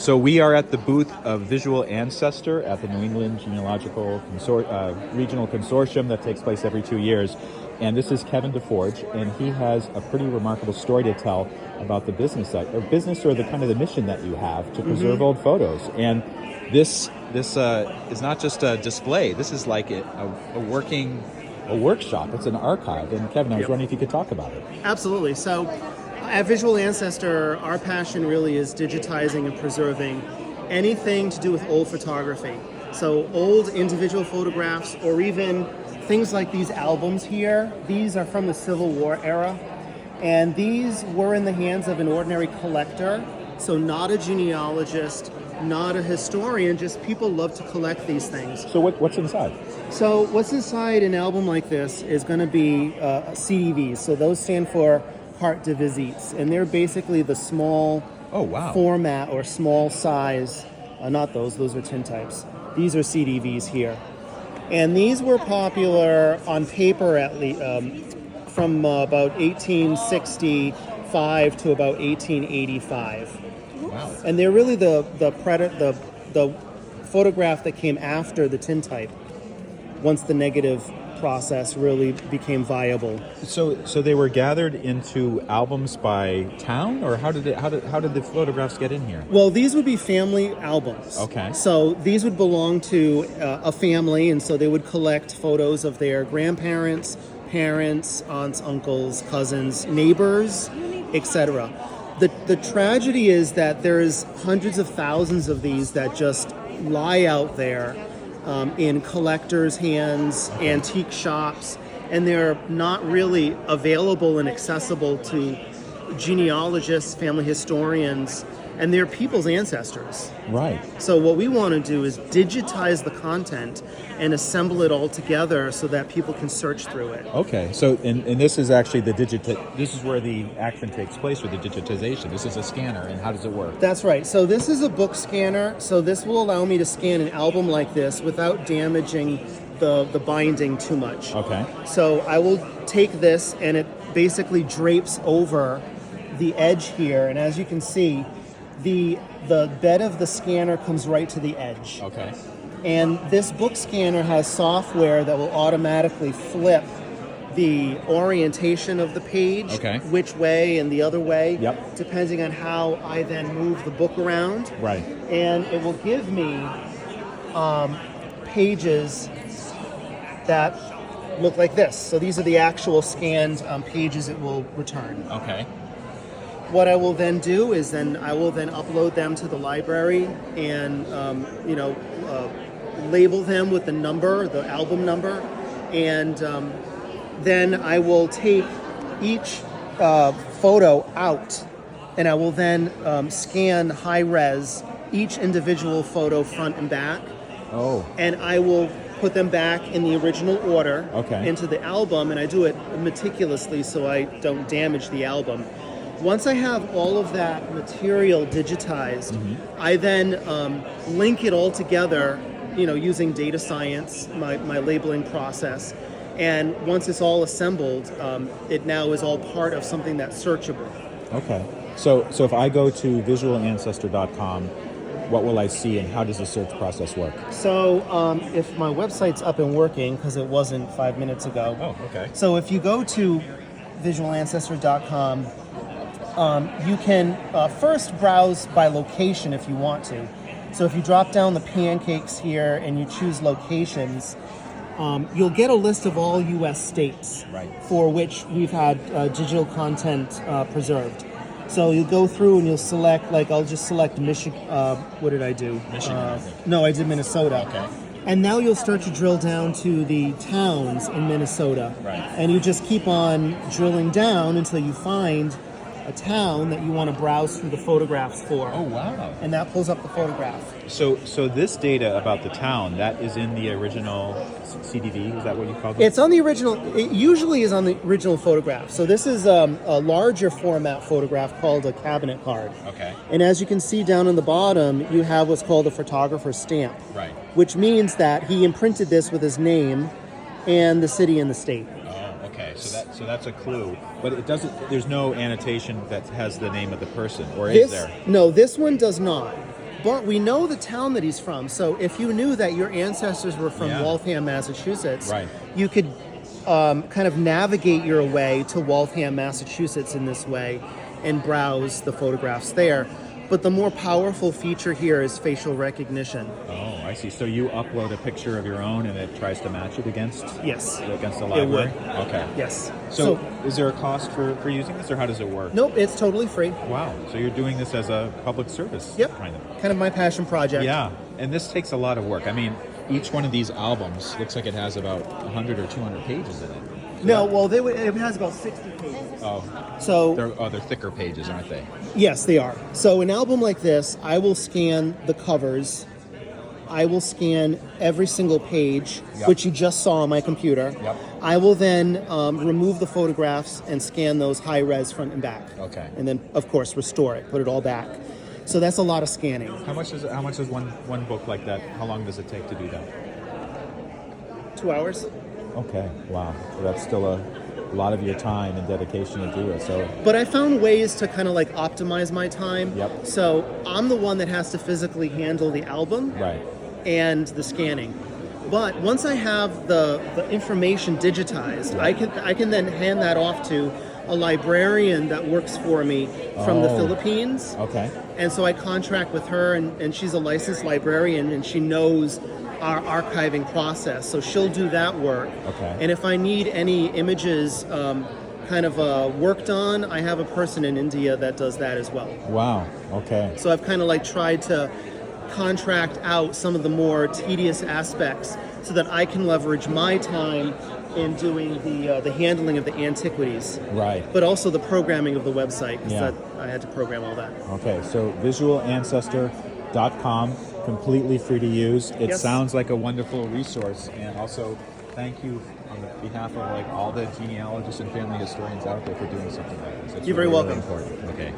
So we are at the booth of Visual Ancestor at the New England Genealogical Regional Consortium that takes place every 2 years. And this is Kevin DeForge, and he has a pretty remarkable story to tell about the business or the kind of the mission that you have to preserve old photos. And this is not just a display. This is like a workshop. It's an archive. And Kevin, I was wondering if you could talk about it. Absolutely. So at Visual Ancestor, our passion really is digitizing and preserving anything to do with old photography. So old individual photographs, or even things like these albums here. These are from the Civil War era, and these were in the hands of an ordinary collector, so not a genealogist, not a historian, just people love to collect these things. So what's inside? So what's inside an album like this is going to be CDVs. So those stand for carte de visites, and they're basically the small format or small size. Not those are tintypes. These are CDVs here. And these were popular on paper at least from about 1865 to about 1885. Wow. And they're really the photograph that came after the tintype, once the negative process really became viable. So they were gathered into albums by town, or how did the photographs get in here? Well, these would be family albums. Okay. So these would belong to a family, and so they would collect photos of their grandparents, parents, aunts, uncles, cousins, neighbors, etc. The tragedy is that there's hundreds of thousands of these that just lie out there in collectors' hands, antique shops, and they're not really available and accessible to genealogists, family historians, and they're people's ancestors. Right. So what we want to do is digitize the content and assemble it all together so that people can search through it. Okay. So and this is actually this is where the action takes place with the digitization. This is a scanner, and how does it work? That's right. So this is a book scanner. So this will allow me to scan an album like this without damaging the binding too much. Okay. So I will take this, and it basically drapes over the edge here, and as you can see, the bed of the scanner comes right to the edge. Okay. And this book scanner has software that will automatically flip the orientation of the page, which way and the other way, depending on how I then move the book around. Right. And it will give me pages that look like this. So these are the actual scanned pages it will return. Okay. What I will then do is I will upload them to the library and label them with the number, the album number, and then I will take each photo out, and I will then scan high res each individual photo front and back. Oh. And I will put them back in the original order into the album, and I do it meticulously so I don't damage the album. Once I have all of that material digitized, I then link it all together, using data science, my labeling process. And once it's all assembled, it now is all part of something that's searchable. Okay. So if I go to visualancestor.com, what will I see, and how does the search process work? So if my website's up and working, because it wasn't 5 minutes ago. Oh, okay. So if you go to visualancestor.com, you can first browse by location if you want to. So if you drop down the pancakes here and you choose locations, you'll get a list of all U.S. states for which we've had digital content preserved. So you'll go through and you'll select, I'll just select Michigan. What did I do? Michigan. No, I did Minnesota. Okay. And now you'll start to drill down to the towns in Minnesota. Right. And you just keep on drilling down until you find a town that you want to browse through the photographs for. Oh, wow. And that pulls up the photograph. So this data about the town, that is in the original CDV? Is that what you called it? It's on the original. It usually is on the original photograph. So this is a larger format photograph called a cabinet card. Okay. And as you can see down on the bottom, you have what's called a photographer's stamp. Right. Which means that he imprinted this with his name and the city and the state. Okay, so that's a clue, but it doesn't. There's no annotation that has the name of the person, or is there? No, this one does not. But we know the town that he's from. So if you knew that your ancestors were from Yeah. Waltham, Massachusetts, Right. you could kind of navigate your way to Waltham, Massachusetts in this way and browse the photographs there. But the more powerful feature here is facial recognition. Oh, I see. So you upload a picture of your own, and it tries to match it against Yes. against the It would. library. Okay. Yes. So, is there a cost for using this, or how does it work? Nope, it's totally free. Wow. So you're doing this as a public service, Yep. kind of. Kind of my passion project. Yeah, and this takes a lot of work. I mean, each one of these albums looks like it has about 100 or 200 pages in it. No, well, it has about 60 pages. Oh, So they're thicker pages, aren't they? yes, they are. So an album like this, I will scan the covers. I will scan every single page, Yep. which you just saw on my computer. Yep. I will then remove the photographs and scan those high res front and back. Okay. And then, of course, restore it, put it all back. So that's a lot of scanning. How much is one book like that? How long does it take to do that? 2 hours. Okay. Wow. So that's still a lot of your time and dedication to do it. So But I found ways to kind of like optimize my time. Yep. So I'm the one that has to physically handle the album right. and the scanning. But once I have the information digitized, I can then hand that off to a librarian that works for me from the Oh. Philippines. Okay. And so I contract with her, and she's a licensed librarian, and she knows our archiving process. So she'll do that work. Okay. And if I need any images worked on, I have a person in India that does that as well. Wow. Okay. So I've kind of like tried to contract out some of the more tedious aspects so that I can leverage my time in doing the handling of the antiquities, Right. but also the programming of the website, because Yeah. I had to program all that. Okay. So visualancestor.com, completely free to use. It Yes. sounds like a wonderful resource, and also thank you on behalf of like all the genealogists and family historians out there for doing something like this. It's You're very really, welcome. really important. Okay.